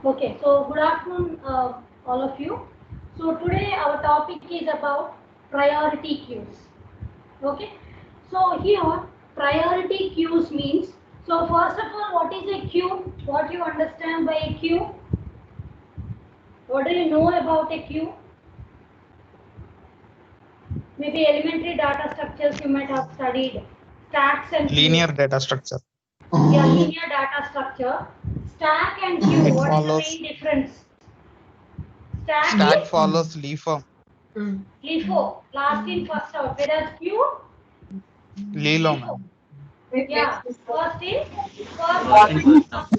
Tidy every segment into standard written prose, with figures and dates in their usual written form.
Okay, so good afternoon, all of you. So today our topic is about priority queues. Okay, so here priority queues means. So first of all, what is a queue? What you understand by a queue? What do you know about a queue? Maybe elementary data structures you might have studied. Stacks and Linear queues. data structure. Yeah, linear data structure. Stack and queue. It What is the follows main difference? Stack stack is follows LeForm. LIFO, last in first out. Whereas queue, Lilo, LIFO. ma'am. Yeah, first in first out.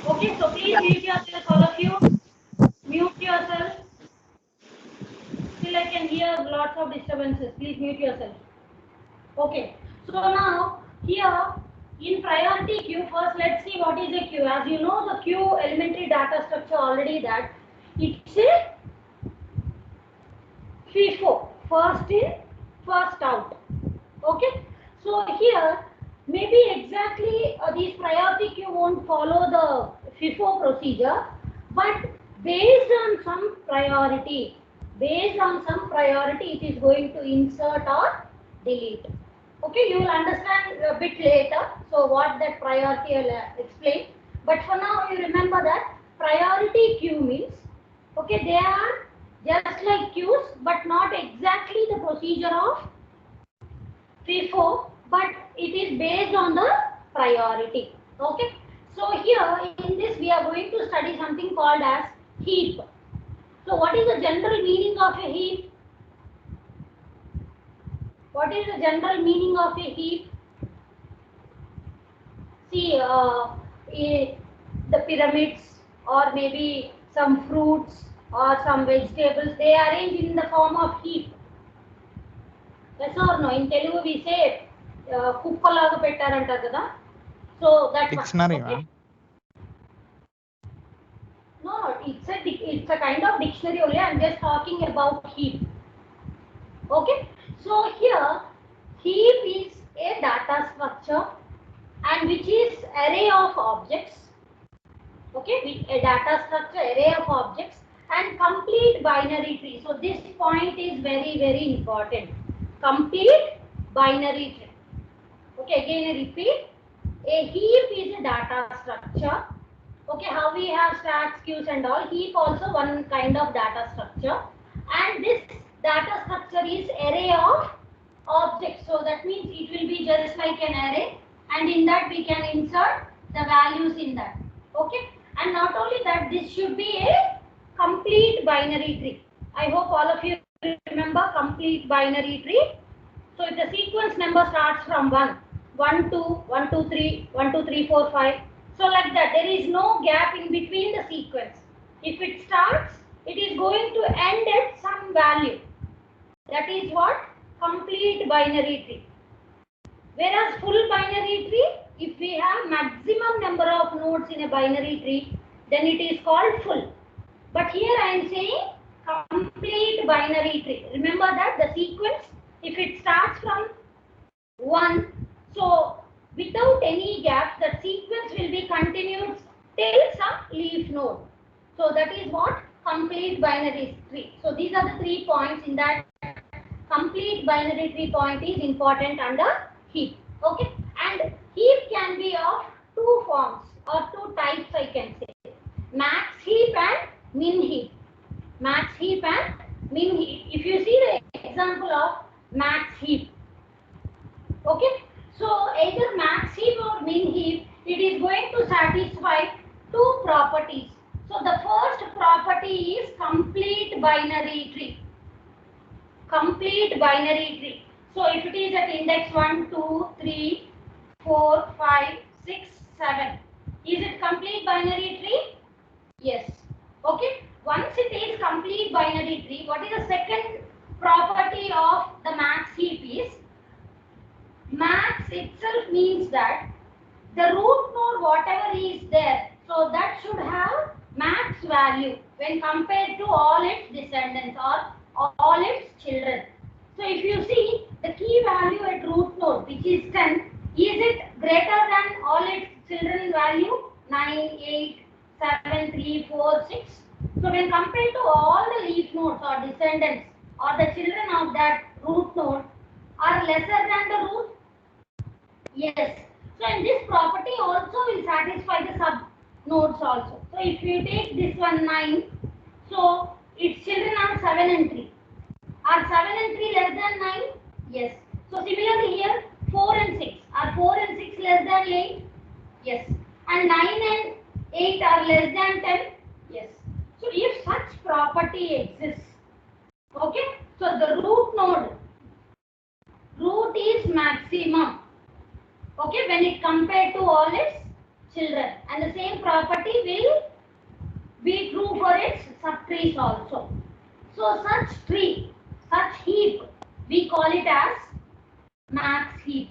Okay, so please mute yourself, all of you. Mute yourself. Still I can hear lots of disturbances. Please mute yourself. Okay, so now here in priority queue, first let's see what is a queue. As you know, the queue elementary data structure already that it's a FIFO, first in, first out. Okay, so here maybe exactly these priority queue won't follow the FIFO procedure, but based on some priority, it is going to insert or delete. Okay, you will understand a bit later. So what that priority will explain. But for now, you remember that priority queue means, okay, they are just like queues, but not exactly the procedure of FIFO, but it is based on the priority. Okay. So here in this we are going to study something called as heap. So what is the general meaning of a heap? What is the general meaning of a heap? See, the pyramids or maybe some fruits or some vegetables, they are arranged in the form of heap. Yes or no? In Telugu we say kuppalaga pettarantaru kada. So that one. Dictionary, Okay. ma'am. No, it's a kind of dictionary only. I'm just talking about heap. Okay. So here heap is a data structure and which is array of objects. Okay, with a data structure, array of objects and complete binary tree. So this point is very important. Complete binary tree. Okay, again I repeat. A heap is a data structure. Okay, how we have stacks, queues and all. Heap also one kind of data structure. And this data structure is array of objects. So that means it will be just like an array. And in that we can insert the values in that. Okay. And not only that, this should be a complete binary tree. I hope all of you remember complete binary tree. So if the sequence number starts from 1, 1, 2, 1, 2, 3, 1, 2, 3, 4, 5. So like that, there is no gap in between the sequence. If it starts, it is going to end at some value. That is what? Complete binary tree. Whereas full binary tree, if we have maximum number of nodes in a binary tree, then it is called full. But here I am saying complete binary tree. Remember that the sequence, if it starts from 1, so without any gaps, the sequence will be continued till some leaf node. So that is what complete binary tree. So these are the 3 points in that complete binary tree point is important under heap. Okay, and heap can be of 2 forms or 2 types I can say. Max heap and min heap. Max heap and min heap. If you see the example of max heap, okay, so either max heap or min heap, it is going to satisfy 2 properties. So the first property is complete binary tree. Complete binary tree. So if it is at index 1, 2, 3, 4, 5, 6, 7, is it complete binary tree? Yes. Okay. Once it is complete binary tree, what is the second property of the max heap is? Max itself means that the root node whatever is there, so that should have max value when compared to all its descendants or all its children. So if you see the key value at root node which is 10, is it greater than all its children value 9, 8, 7, 3, 4, 6. So when compared to all the leaf nodes or descendants or the children of that root node are lesser than the root? Yes. So in this property also will satisfy the sub nodes also. So if you take this one 9, so its children are 7 and 3. Are 7 and 3 less than 9? Yes. So similarly here 4 and 6. Are 4 and 6 less than 8? Yes. And 9 and 8 are less than 10? Yes. So if such property exists, okay, so the root is maximum, okay, when it compared to all its children, and the same property will be true for its subtrees also. So such tree, such heap, we call it as max heap.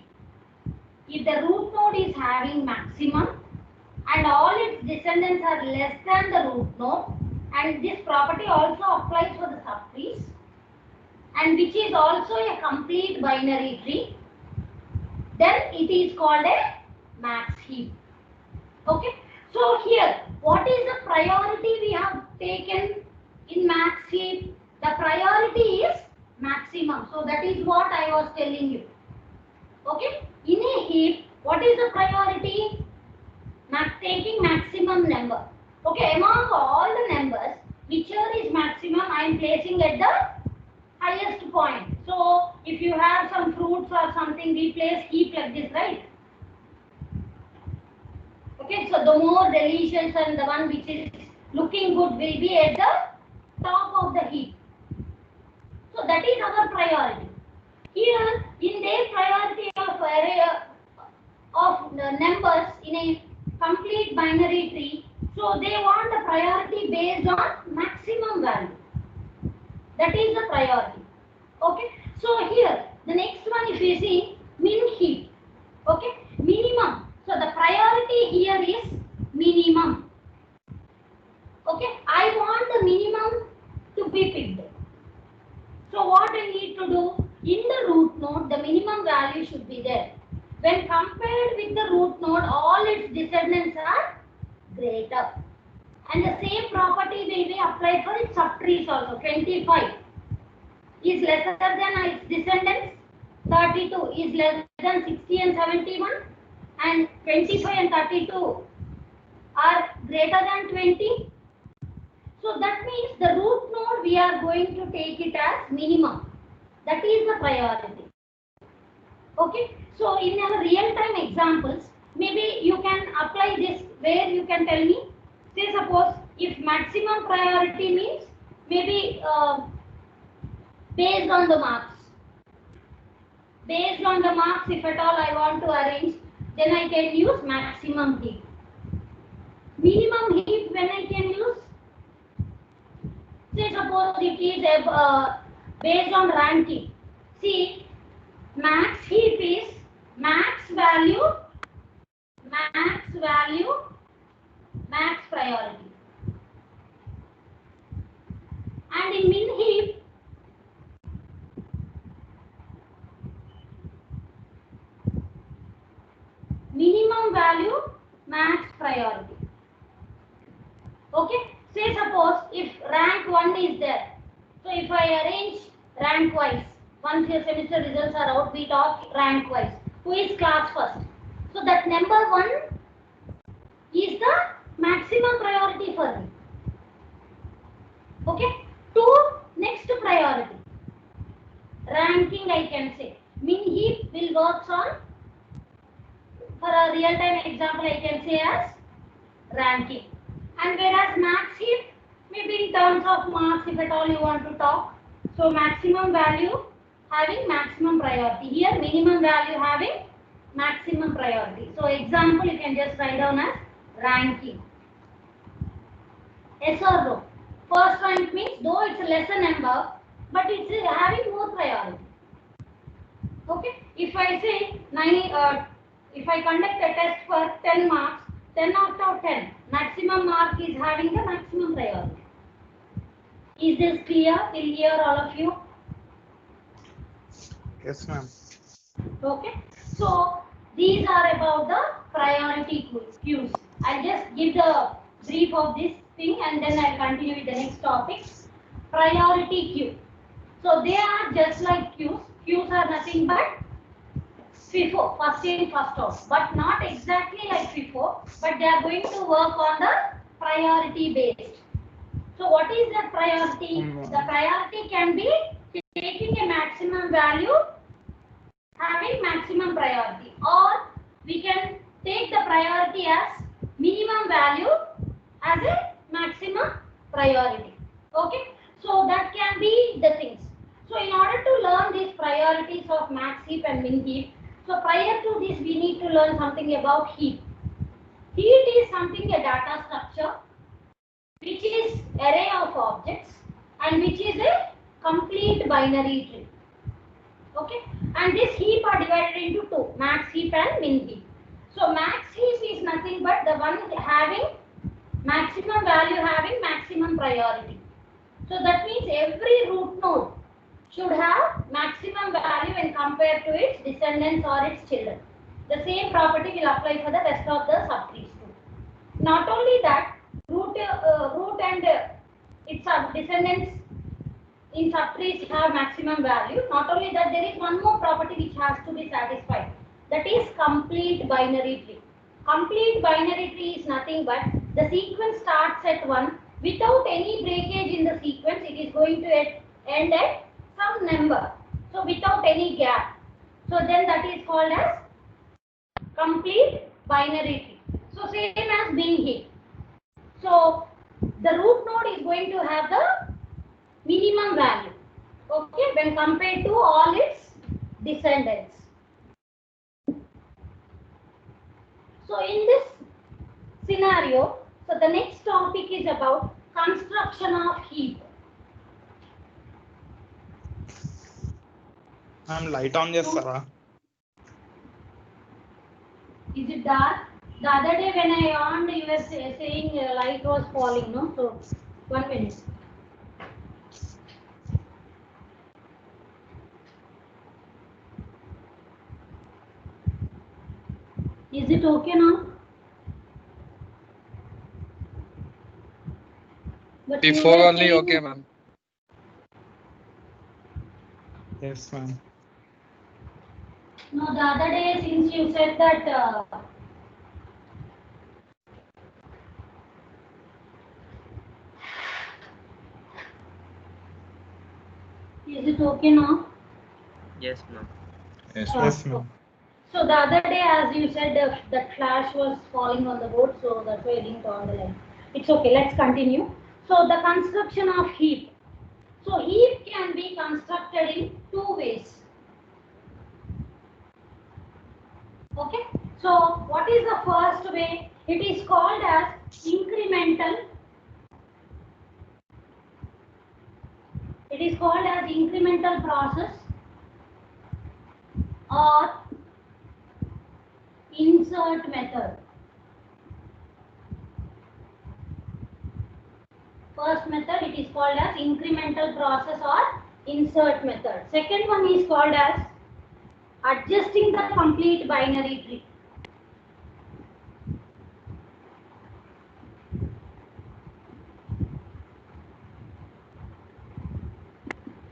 If the root node is having maximum and all its descendants are less than the root node, and this property also applies for the subtrees, and which is also a complete binary tree, then it is called a max heap. Okay. So here, what is the priority we have taken in max heap? The priority is maximum. So that is what I was telling you. Okay. In a heap, what is the priority? Taking maximum number. Okay. Among all the numbers, whichever is maximum, I am placing at the highest point. So if you have some fruits or something, we place heap like this, right? Okay, so the more delicious and the one which is looking good will be at the top of the heap. So that is our priority. Here, in their priority of array of the numbers in a complete binary tree, so they want the priority based on maximum value. That is the priority. Okay, so here the next one, if you see min heap, okay, minimum. So the priority here is minimum. Okay, I want the minimum to be picked. So what I need to do, in the root node the minimum value should be there. When compared with the root node, all its descendants are greater, and the same property will be applied for its subtrees also. 25 is lesser than its descendants, 32 is less than 60 and 71, and 25 and 32 are greater than 20. So that means the root node we are going to take it as minimum. That is the priority. Okay. So in our real time examples, maybe you can apply this where you can tell me, say suppose if maximum priority means maybe based on the marks. Based on the marks, if at all I want to arrange, then I can use maximum heap. Minimum heap when I can use, say suppose it is based on ranking. See, max heap is max value, max priority. And in min heap, minimum value, max priority. Okay. Say suppose if rank 1 is there, so if I arrange rank wise, once your semester results are out, we talk rank wise. Who is class first? So that number 1 is the maximum priority for me. Okay. 2, next priority. Ranking I can say. Min heap will works on, for a real time example I can say as ranking. And whereas max heap, maybe in terms of marks if at all you want to talk. So maximum value having maximum priority. Here minimum value having maximum priority. So example you can just write down as ranking. Yes or no? First rank means though it's a lesser number, but it's having more priority. Okay. If I say 9, if I conduct a test for 10 marks, 10 out of 10, maximum mark is having the maximum priority. Is this clear till here, all of you? Yes, ma'am. Okay. So these are about the priority queues. I'll just give the brief of this thing, and then I'll continue with the next topic. Priority queue. So they are just like queues. Queues are nothing but FIFO, first in, first out, but not exactly like FIFO, but they are going to work on the priority based. So what is the priority? The priority can be taking a maximum value, having maximum priority, or we can take the priority as minimum value as a maximum priority. Okay, so that can be the things. So in order to learn these priorities of max heap and min heap, so prior to this we need to learn something about heap. Heap is something, a data structure which is array of objects and which is a complete binary tree. Okay, and this heap are divided into two, max heap and min heap. So max heap is nothing but the one having maximum value, having maximum priority. So that means every root node should have maximum value when compared to its descendants or its children. The same property will apply for the rest of the subtrees too. Not only that, root and its descendants in subtrees have maximum value. Not only that, there is one more property which has to be satisfied. That is complete binary tree. Complete binary tree is nothing but the sequence starts at 1 without any breakage in the sequence. It is going to end at some number. So without any gap. So then that is called as complete binary tree. So same as bin heap. So the root node is going to have the minimum value, okay, when compared to all its descendants. So in this scenario, so the next topic is about construction of heap. I'm light on chestara. Is it dark? The other day when I on, you were saying light was falling, no? So 1 minute. Is it okay now? But Before only okay, ma'am. Yes, ma'am. No, the other day since you said that is it okay now? Yes, ma'am. Yes, ma'am. So the other day, as you said, that flash was falling on the board, so that's why I didn't on the line. It's okay, let's continue. So the construction of heap. So heap can be constructed in two ways. Okay. So what is the first way? It is called as incremental. It is called as incremental process or insert method. First method, it is called as incremental process or insert method. Second one is called as adjusting the complete binary tree.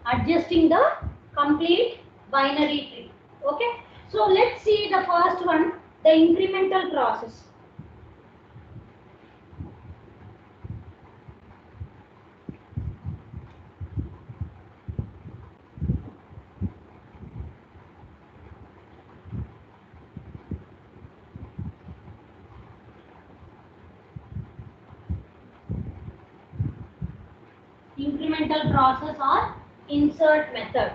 Adjusting the complete binary tree. Okay. So let's see the first one, the incremental process. Incremental process or insert method.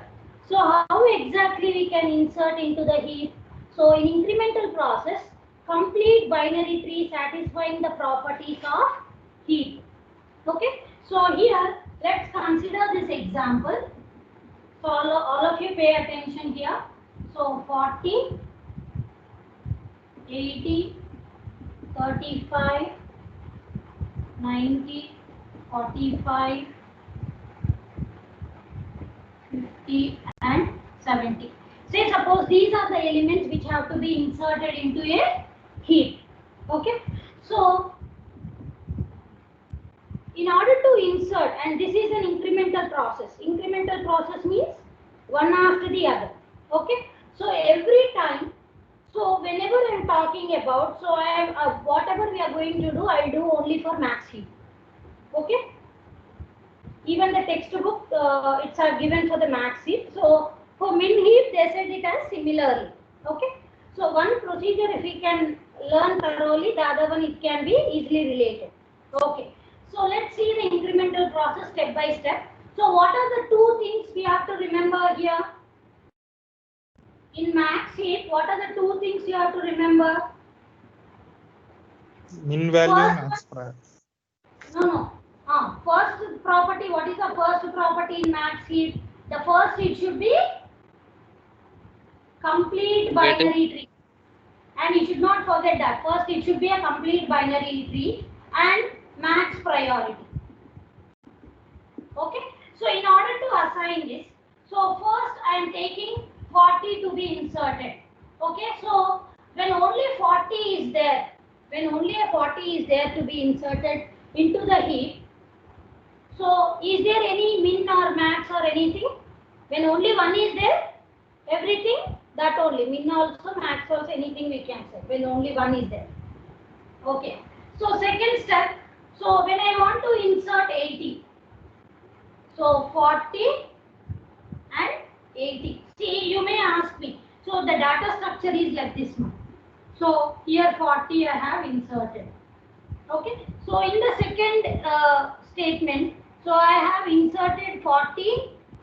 So how exactly we can insert into the heap? So in incremental process, complete binary tree satisfying the properties of heap. Okay. So here let's consider this example. So all of you pay attention here. So 40, 80, 35, 90, 45, 50 and 70. Say suppose these are the elements which have to be inserted into a heap. Okay. So in order to insert, and this is an incremental process. Incremental process means one after the other. Okay. So every time, so whenever I am talking about, so I am whatever we are going to do, I will do only for max heap. Okay. Even the textbook, it's given for the max heap. So for min heap, they said it as similarly. Okay. So one procedure, if we can learn thoroughly, the other one it can be easily related. Okay. So let's see the incremental process step by step. So what are the two things we have to remember here? In max heap, what are the two things you have to remember? Min value, First max prior. No. First property, what is the first property in max heap? The first, it should be complete binary tree. And you should not forget that. First, it should be a complete binary tree and max priority. Okay. So in order to assign this, so first I am taking 40 to be inserted. Okay. So when only 40 is there, when only a 40 is there to be inserted into the heap, so is there any min or max or anything? When only one is there, everything that only, min also, max also, anything we can say when only one is there. Okay. So second step, so when I want to insert 80, so 40 and 80. See, you may ask me, so the data structure is like this one. So here 40 I have inserted. Okay. So in the second statement, so I have inserted 40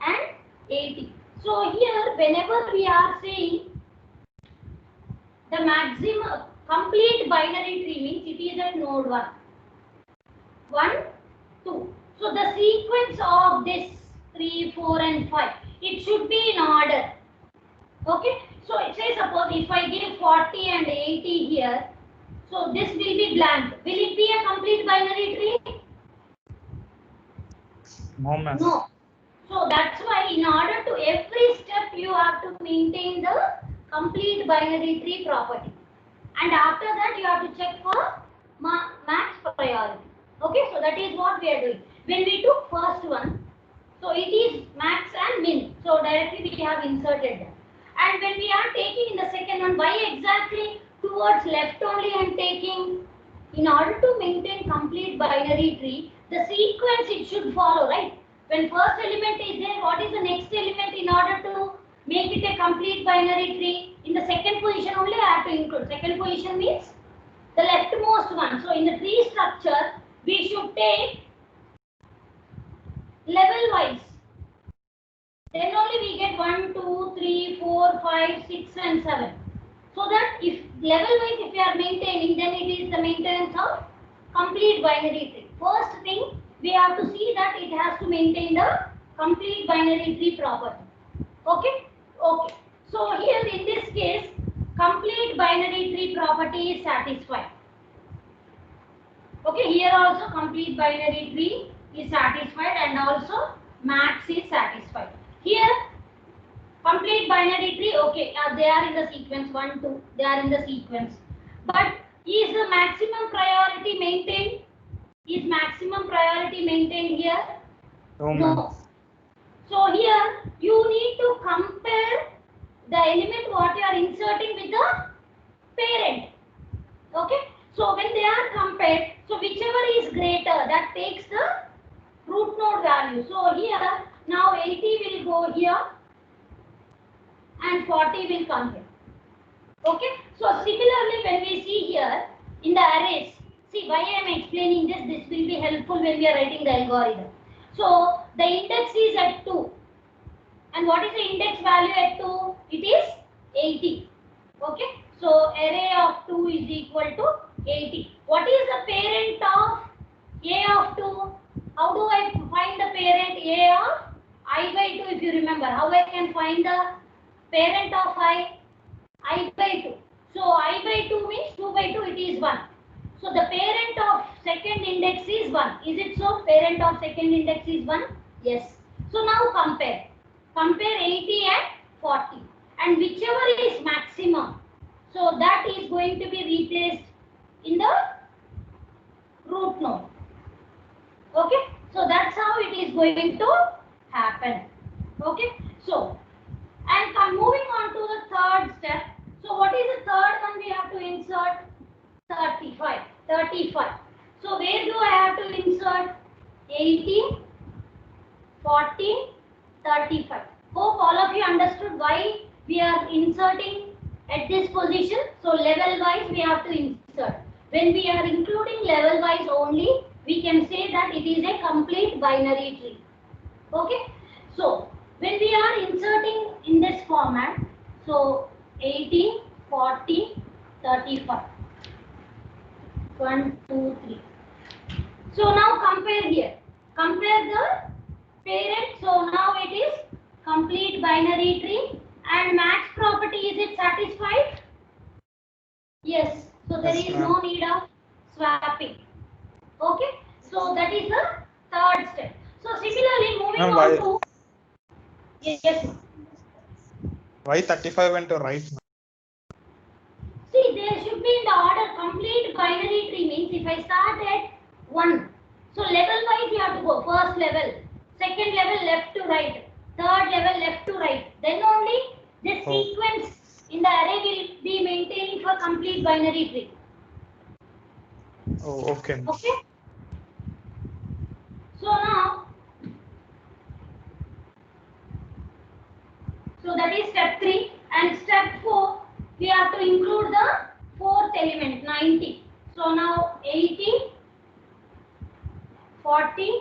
and 80. So here whenever we are saying the maximum complete binary tree means it is at node 1. 1, 2. So the sequence of this 3, 4 and 5, it should be in order. Okay. So say suppose if I give 40 and 80 here, so this will be blank. Will it be a complete binary tree? No, ma'am. No. So that's why in order to every step you have to maintain the complete binary tree property. And after that you have to check for max priority. Okay, so that is what we are doing. When we took first one, so it is max and min. So directly we have inserted that. And when we are taking in the second one, why exactly towards left only I am taking? In order to maintain complete binary tree, the sequence it should follow, right? When first element is there, what is the next element in order to make it a complete binary tree? In the second position only I have to include. Second position means the leftmost one. So in the tree structure, we should take level wise. Then only we get 1, 2, 3, 4, 5, 6 and 7. So that if level wise if we are maintaining, then it is the maintenance of complete binary tree. First thing, we have to see that it has to maintain the complete binary tree property. Okay? Okay. So here in this case, complete binary tree property is satisfied. Okay, here also complete binary tree is satisfied and also max is satisfied. Here complete binary tree, okay, they are in the sequence 1, 2, they are in the sequence. But is the maximum priority maintained? Is maximum priority maintained here? No. So here you need to compare the element what you are inserting with the parent. Okay. So when they are compared, so whichever is greater, that takes the root node value. So here now 80 will go here and 40 will come here. Okay. So similarly, when we see here in the arrays, see why I am explaining this. This will be helpful when we are writing the algorithm. So the index is at 2. And what is the index value at 2? It is 80. Okay. So array of 2 is equal to 80. What is the parent of a of 2? How do I find the parent a of I by 2 if you remember? How I can find the parent of I by 2. So I by 2 means 2 by 2 it is 1. So the parent of second index is 1. Is it so? Parent of second index is 1? Yes. So now compare. Compare 80 and 40. And whichever is maximum, so that is going to be replaced in the root node. Okay, so that's how it is going to happen. Okay, so and moving on to the third step. So what is the third one we have to insert? 35. 35. So where do I have to insert? 18, 14, 35. Hope all of you understood why we are inserting at this position. So level wise we have to insert. When we are including level wise only, we can say that it is a complete binary tree. Okay. So when we are inserting in this format, so 18, 40, 35. 1, 2, 3. So now compare here. Compare the parent. So now it is complete binary tree. And max property, is it satisfied? Yes. So there Yes, is ma'am. no need of swapping. Okay. So that is the third step. So similarly moving Ma'am, on to yes. why 35 went to right? See, there should be in the order complete binary tree means if I start at 1. So level wise you have to go. First level, second level left to right, third level left to right. Then only the Oh. sequence in the array will be maintaining for complete binary tree. Oh, okay. Okay. So now, so that is step 3 and step 4 we have to include the fourth element 90. So now 80, 40,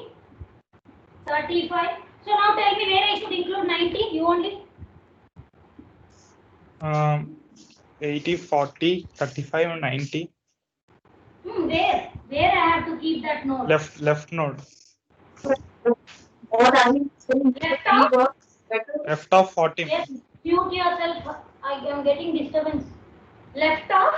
35. So now tell me where I should include 90. You only. 80, 40, 35, and 90. Where? Where I have to keep that node? Left node. Left of? Left of 40. Yes. Mute yourself. I am getting disturbance. Left of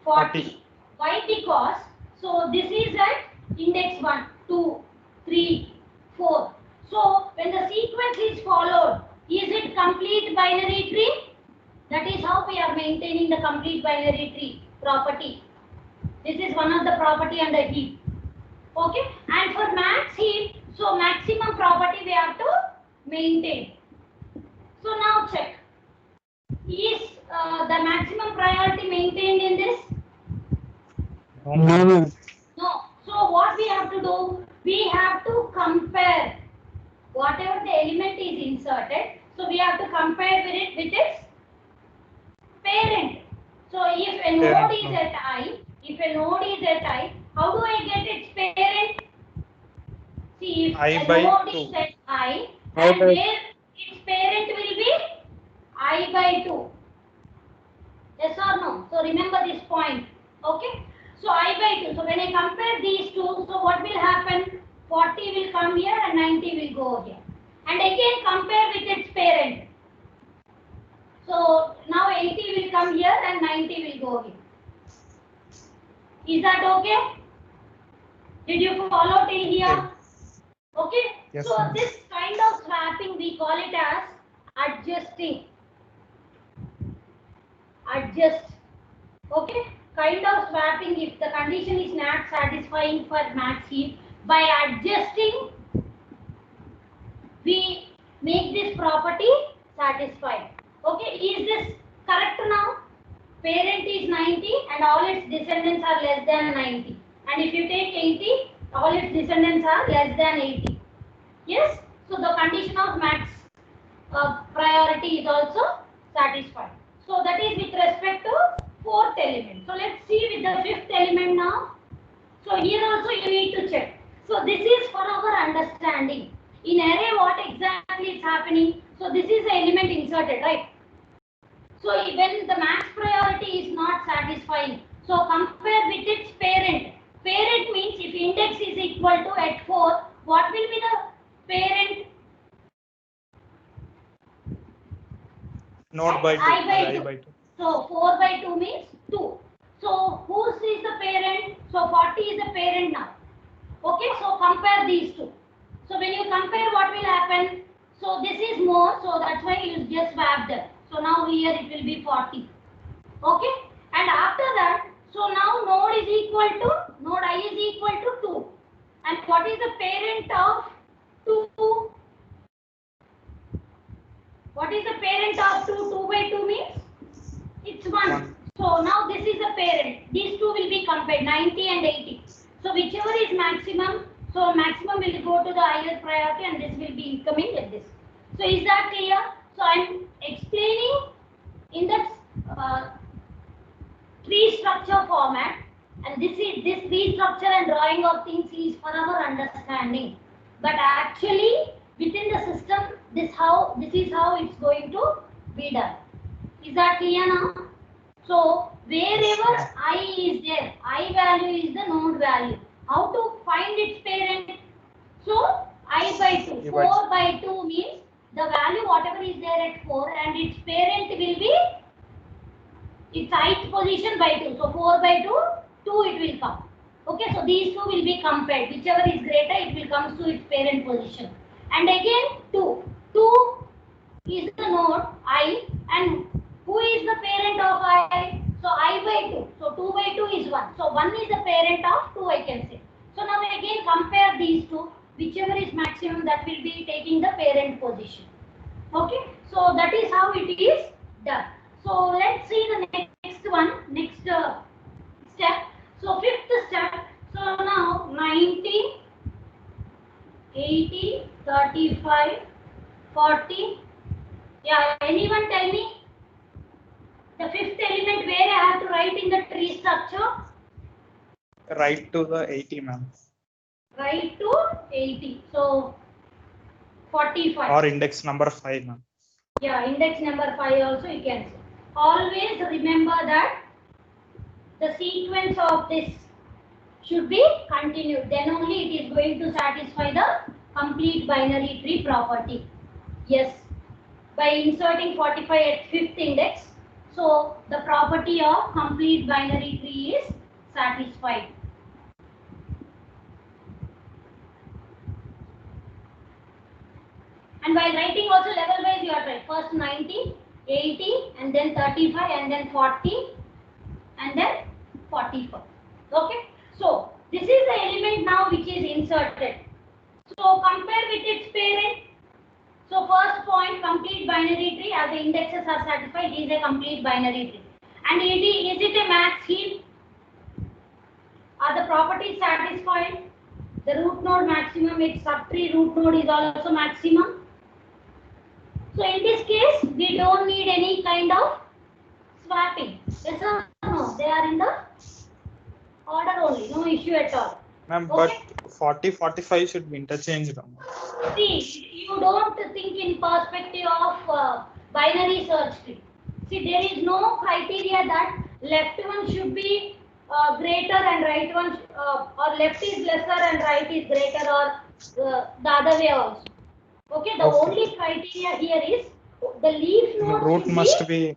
40. Why? Because so this is at index 1, 2, 3, 4. So when the sequence is followed, is it complete binary tree? That is how we are maintaining the complete binary tree property. This is one of the property under heap. Okay, and for max heap, so maximum property we have to maintain. So now check. Is the maximum priority maintained in this? No. No. So what we have to do? We have to compare whatever the element is inserted. So we have to compare with it with its parent. So if a node is at I, how do I get its parent? See, if I a by node 2. is at I, and where its parent will be I by 2. Yes or no? So remember this point. Okay. So I by 2. So when I compare these two, so what will happen? 40 will come here and 90 will go here. And again compare with its parent. So now 80 will come here and 90 will go here. Is that okay? Did you follow till here? Okay. Yes, So ma'am. this kind of swapping we call it as adjusting. Adjust. Okay. Kind of swapping if the condition is not satisfying for max heap, by adjusting we make this property satisfied. Okay. Is this correct now? Parent is 90 and all its descendants are less than 90. And if you take 80, all its descendants are less than 80. Yes? So the condition of max priority is also satisfied. So that is with respect to fourth element. So let's see with the fifth element now. So here also you need to check. So this is for our understanding. In array what exactly is happening? So this is the element inserted, right? So when the max priority is not satisfying, so compare with its parent. Parent means if index is equal to at 4, what will be the parent? Node by 2. I by 2. by 2. So 4 by 2 means 2. So whose is the parent? So 40 is the parent now. Okay, so compare these two. So when you compare, what will happen? So this is more, so that's why you just swap them. So now here it will be 40. Okay, and after that, so now node I is equal to 2. And what is the parent of 2? What is the parent of 2? 2 by 2 means it's 1. One. So now this is the parent. These two will be compared, 90 and 80. So whichever is maximum, so maximum will go to the higher priority and this will be incoming like this. So is that clear? So I am explaining in that tree structure format, and this tree structure and drawing of things is for our understanding. But actually within the system, this is how it's going to be done. Is that clear now? So wherever I is there, I value is the node value. How to find its parent? So I by 2. 4 by 2 means the value whatever is there at 4 and its parent will be its ith position by 2. So 4 by 2, 2 it will come. Okay, so these two will be compared. Whichever is greater, it will come to its parent position. And again 2. 2 is the node I, and who is the parent of I? So I by 2. So 2 by 2 is 1. So 1 is the parent of 2, I can say. So now again compare these two. Whichever is maximum, that will be taking the parent position. Okay. So that is how it is done. So let's see the next one. Next step. So fifth step. So now 90, 80, 35, 40. Yeah, anyone tell me the fifth element where I have to write in the tree structure? Right to the 80, ma'am. Right to 80. So 45. Or index number 5, ma'am. Yeah, index number 5 also you can say. Always remember that the sequence of this should be continued. Then only it is going to satisfy the complete binary tree property. Yes. By inserting 45 at fifth index, so the property of complete binary tree is satisfied. And while writing also level wise you are right. First 90, 80 and then 35 and then 40 and then 44. Okay. So this is the element now which is inserted. So compare with its parent. So first point, complete binary tree, as the indexes are satisfied, is a complete binary tree. And is it a max heap? Are the properties satisfied? The root node maximum, its subtree root node is also maximum. So in this case, we don't need any kind of swapping. Yes or no? They are in the order only, no issue at all. Ma'am, Okay. but 40, 45 should be interchanged. See, you don't think in perspective of binary search tree. See, there is no criteria that left one should be greater and right one, or left is lesser and right is greater, or the other way also. Okay, the only criteria here is the leaf node root should must be.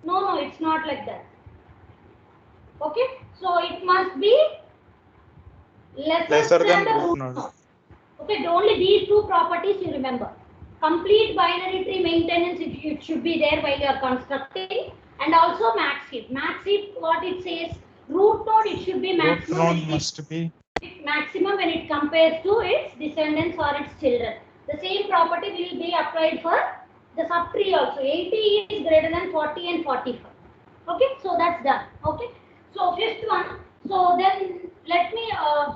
No, it's not like that. Okay, so it must be lesser than the root node. Okay, only these two properties you remember. Complete binary tree maintenance, it should be there while you are constructing, and also max heap. Max heap, what it says, root node, it should be maximum. Root node must be maximum when it compares to its descendants or its children. The same property will be applied for the subtree also. 80 is greater than 40 and 45. Okay, so that's done. Okay, so fifth one. So then let me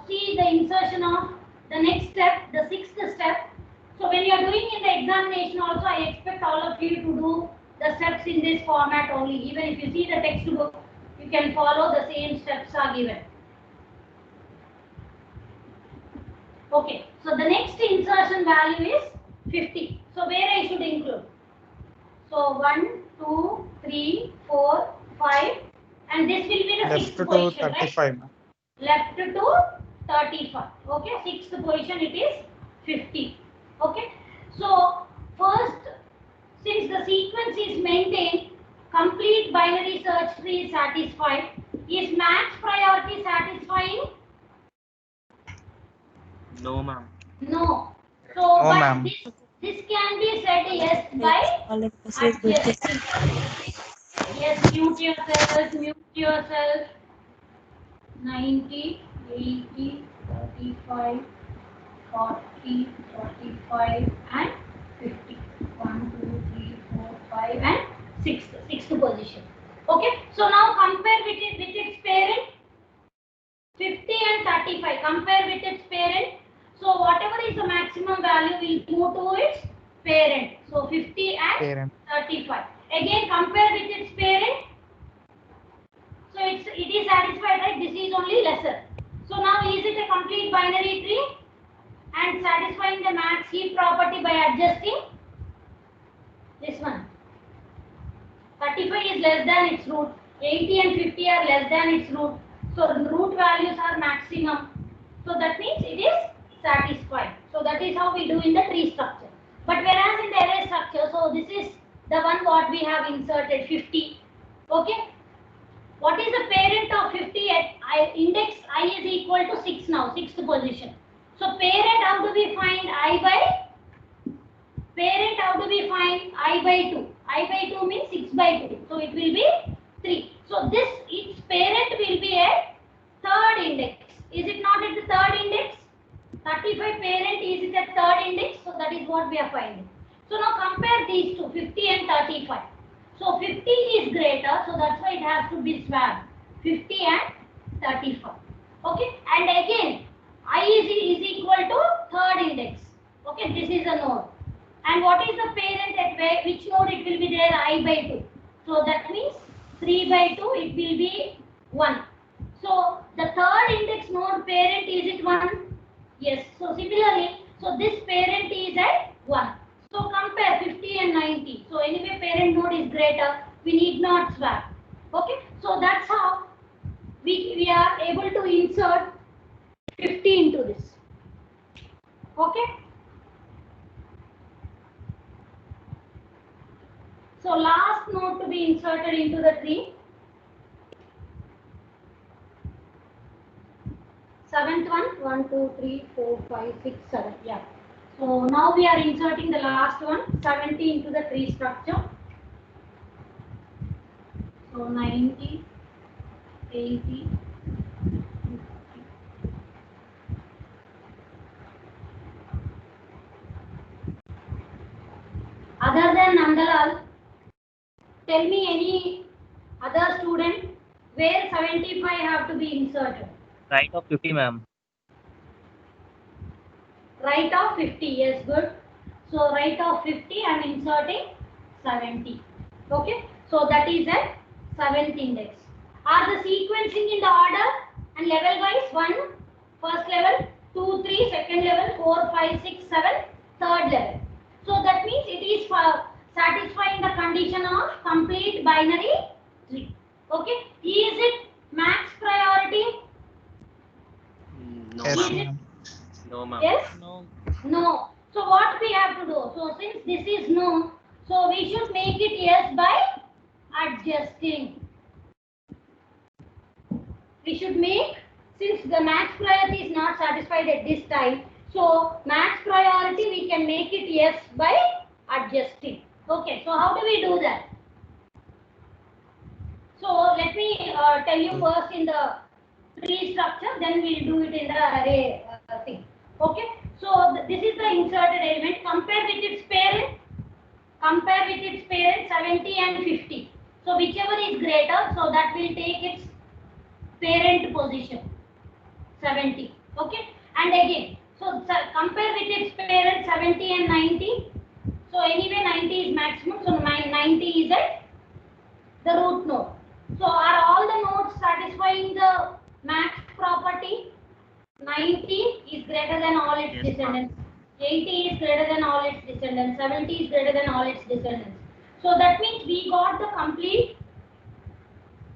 see the insertion of the next step, the sixth step. So when you are doing in the examination also, I expect all of you to do the steps in this format only. Even if you see the textbook, you can follow the same steps are given. Okay, so the next insertion value is 50. So where I should include? So 1, 2, 3, 4, 5, and this will be the left sixth to position, 35. right? Left to 35. Okay, sixth position it is 50. Okay, so first, since the sequence is maintained, complete binary search tree is satisfied. Is max priority satisfying? No, ma'am. No. So, No, but ma'am. this can be said yes by adjusting. Yes, mute yourself. 90, 80, 35, 40, 45 and 50. 1, 2, 3, 4, 5 and 6th position. Okay, so now compare with its parent 50 and 35. Compare with its parent. So whatever is the maximum value will move to its parent. So 50 and Parent. 35. Again compare with its parent. So it is satisfied, right? This is only lesser. So now is it a complete binary tree and satisfying the max heap property by adjusting this one. 35 is less than its root. 80 and 50 are less than its root. So root values are maximum. So that means it is satisfied. So that is how we do in the tree structure. But whereas in the array structure, so this is the one what we have inserted 50. Okay. What is the parent of 50 at index I is equal to 6 now, 6th position. So parent, how do we find I by? Parent, how do we find I by 2? I by 2 means 6 by 2. So it will be 3. So this, its parent will be at 3rd index. Is it not at the 3rd index? 35 parent is it at 3rd index? So that is what we are finding. So now compare these two, 50 and 35. So 50 is greater, so that's why it has to be swapped. 50 and 35. Okay, and again I is equal to 3rd index. Okay, this is a node. And what is the parent at which node it will be there? I by 2. So that means 3 by 2 it will be 1. So the 3rd index node parent is it 1? Yes. So similarly, so this parent is at 1. So compare 50 and 90. So anyway parent node is greater. We need not swap. Okay. So that's how we are able to insert 50 into this. Okay. So last node to be inserted into the tree. 7th one, 1, 2, 3, 4, 5, 6, 7. Yeah. So now we are inserting the last one, 70 into the tree structure. So 90, 80, 50. Other than Nandalal, tell me any other student where 75 have to be inserted. Right of 50, ma'am. Right of 50, yes, good. So right of 50, I am inserting 70. Okay, so that is at 7th index. Are the sequencing in the order and level wise? 1, first level, 2, 3, second level, 4, 5, 6, 7, third level. So that means it is for satisfying the condition of complete binary tree. Okay, is it max priority? No, Yes, Is ma'am. it? ma'am. No, ma'am. Yes? No. No. So what we have to do? So since this is no, so we should make it yes by adjusting. We should make, since the max priority is not satisfied at this time, so max priority we can make it yes by adjusting. Okay, so how do we do that? So let me tell you first in the tree structure, then we'll do it in the array thing. Okay, so this is the inserted element. Compare with its parent. Compare with its parent 70 and 50. So whichever is greater, so that will take its parent position 70. Okay, and again, so compare with its parent 70 and 90. So anyway 90 is maximum. So 90 is at the root node. So are all the nodes satisfying the max property? 90 is greater than all its Yes, descendants. 80 is greater than all its descendants. 70 is greater than all its descendants. So that means we got the complete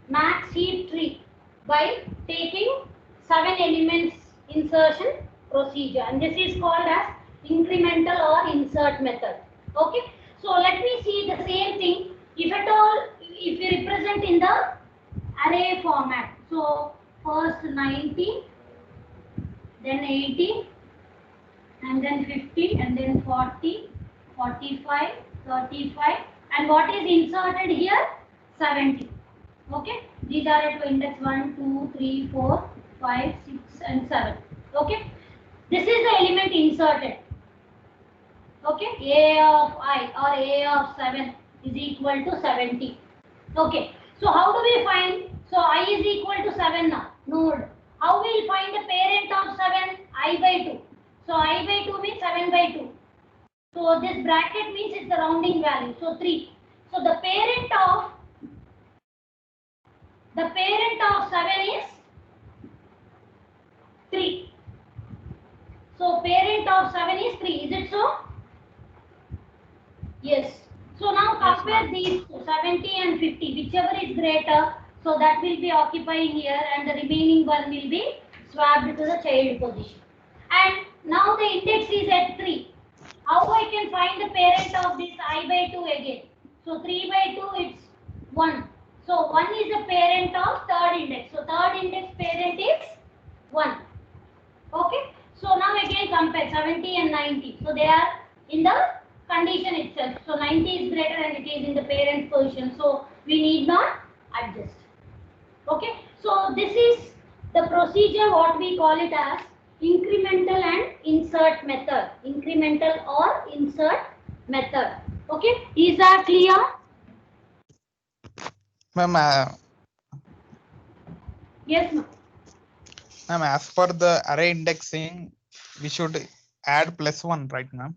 max heap tree by taking 7 elements insertion procedure, and this is called as incremental or insert method. Okay, so let me see the same thing. If at all, if we represent in the array format, so first 90, then 80, and then 50, and then 40, 45, 35, and what is inserted here? 70. Okay, these are at index 1, 2, 3, 4, 5, 6, and 7. Okay, this is the element inserted. Okay, a of I or a of 7 is equal to 70. Okay, so how do we find? So I is equal to 7 now, node. How we will find the parent of 7? I by 2. So I by 2 means 7 by 2. So this bracket means it's the rounding value. So 3. So the parent of 7 is 3. So parent of 7 is 3. Is it so? Yes. So now compare these two, 70 and 50, whichever is greater. So that will be occupying here, and the remaining one will be swapped to the child position. And now the index is at 3. How I can find the parent of this I by 2 again? So 3 by 2 it's 1. So 1 is the parent of third index. So third index parent is 1. Okay. So now again compare 70 and 90. So they are in the condition itself. So 90 is greater and it is in the parent position. So we need not adjust. Okay. So this is the procedure what we call it as incremental and insert method. Incremental or insert method. Okay. Is that clear? Ma'am, Yes, ma'am. ma'am, as per the array indexing, we should add +1, right, ma'am?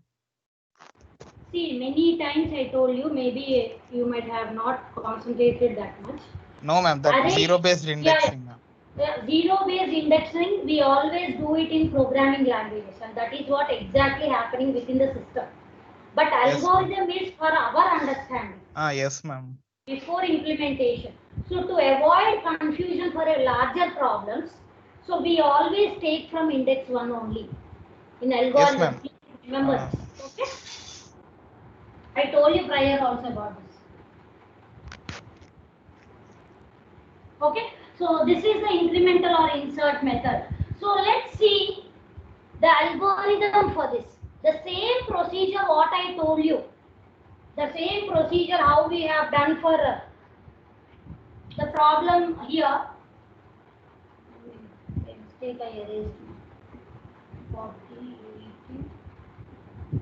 See, many times I told you, maybe you might have not concentrated that much. No, ma'am, that Array, zero-based indexing, ma'am. Zero-based indexing, we always do it in programming languages, and that is what exactly happening within the system. But Yes, algorithm is for our understanding yes, ma'am. before implementation. So to avoid confusion for a larger problems, so we always take from index 1 only in algorithm. Yes, ma'am. Remember this, okay? I told you prior also about this. Okay, so this is the incremental or insert method. So let's see the algorithm for this. The same procedure what I told you. The same procedure how we have done for the problem here. Mistake I erased. 40, 80,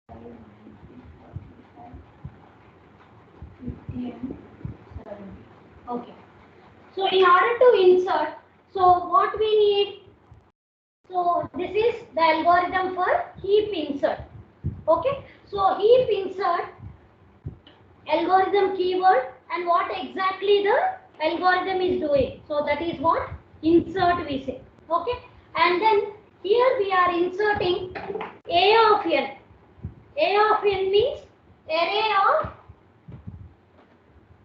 45, 50 and 70. Okay. So in order to insert, so what we need, so this is the algorithm for heap insert. Okay, so heap insert algorithm keyword and what exactly the algorithm is doing. So that is what insert we say. Okay, and then here we are inserting A of n. A of n means array of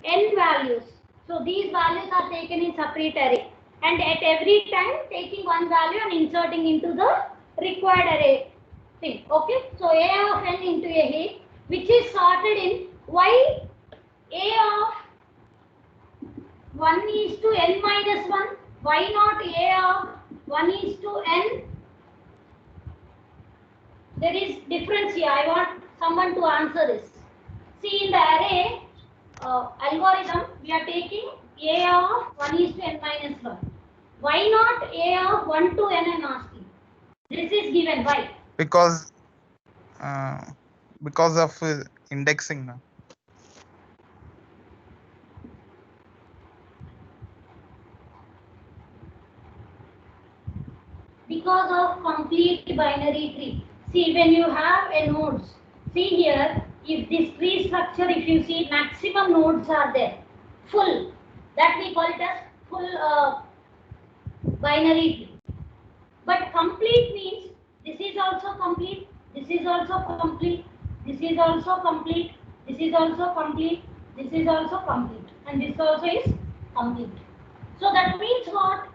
n values. So these values are taken in separate array, and at every time taking one value and inserting into the required array thing. Okay, so A of n into a heap which is sorted in why A of 1 is to n minus 1, why not A of 1 is to n? There is difference here. I want someone to answer this. See, in the array algorithm, we are taking A of 1 is to n minus 1. Why not A of 1 to n, I am asking. This is given. Why? Because of indexing, ma'am. Because of complete binary tree. See, when you have a nodes, see here, if this tree structure, if you see maximum nodes are there, full, that we call it as full binary tree. But complete means this is also complete, this is also complete, this is also complete, this is also complete, this is also complete, and this also is complete. So that means what?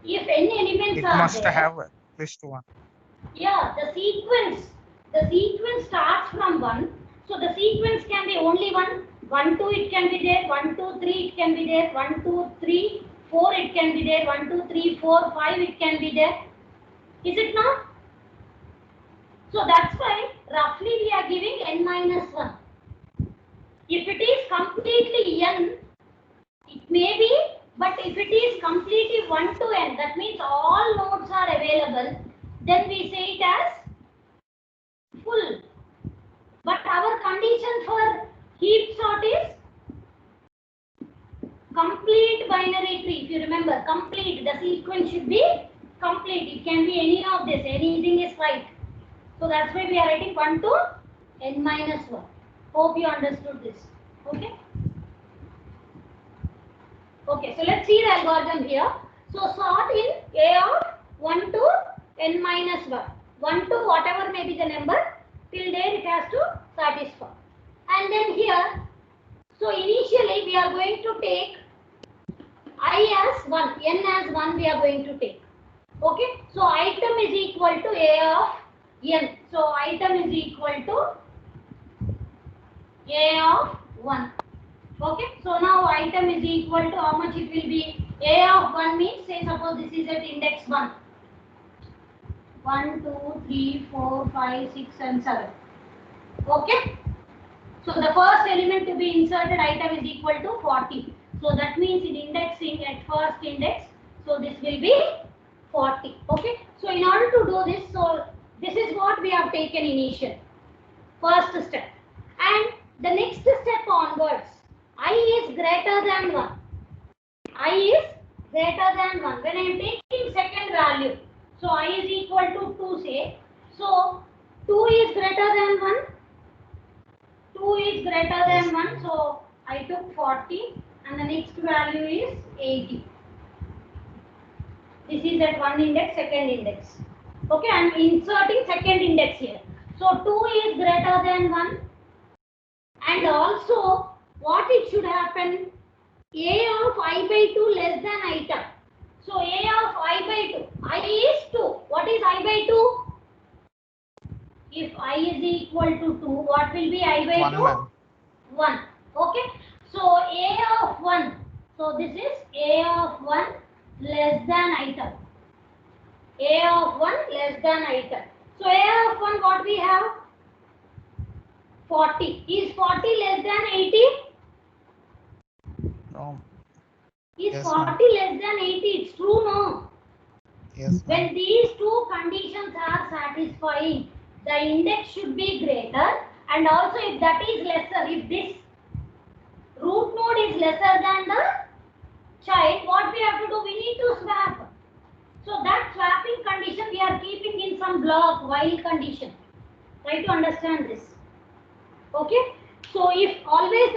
If any elements It are must there, have at least one. yeah, the sequence starts from 1. So the sequence can be only 1, 1, 2 it can be there, 1, 2, 3 it can be there, 1, 2, 3, 4 it can be there, 1, 2, 3, 4, 5 it can be there. Is it not? So that's why roughly we are giving n minus 1. If it is completely n, it may be, But if it is completely 1 to n, that means all nodes are available, then we say it as full. But our condition for heap sort is complete binary tree. If you remember, complete, the sequence should be complete. It can be any of this, anything is right. So that's why we are writing 1 to n minus 1. Hope you understood this. Okay. Okay, so let's see the algorithm here. So sort in A of 1 to n minus 1. 1 to whatever may be the number, till there it has to satisfy. And then here, so initially we are going to take I as 1, n as 1 we are going to take. Okay, so item is equal to A of n. So item is equal to A of 1. Okay, so now item is equal to how much it will be? A of 1 means, say suppose this is at index 1. 1, 2, 3, 4, 5, 6 and 7. Okay. So the first element to be inserted item is equal to 40. So that means in indexing at first index, so this will be 40. Okay. So in order to do this, so this is what we have taken initial. First step. And the next step onwards, I is greater than 1. I is greater than 1. When I am taking second value, so I is equal to 2 say. So 2 is greater than 1. 2 is greater than 1. So I took 40 and the next value is 80. This is at one index, second index. Okay, I am inserting second index here. So 2 is greater than 1. And also what it should happen? A of I by 2 less than item. So A of I by 2. I is 2. What is I by 2? If I is equal to 2, what will be I by 2? 1. Okay. So A of 1. So this is A of 1 less than item. A of 1 less than item. So A of 1 what we have? 40. Is 40 less than 80? No. Is Yes, 40 ma'am. less than 80? It's true, no? Yes, When ma'am. these two conditions are satisfying, the index should be greater, and also if that is lesser, if this root node is lesser than the child, what we have to do? We need to swap. So that swapping condition we are keeping in some block while condition. Try to understand this. Okay. So if always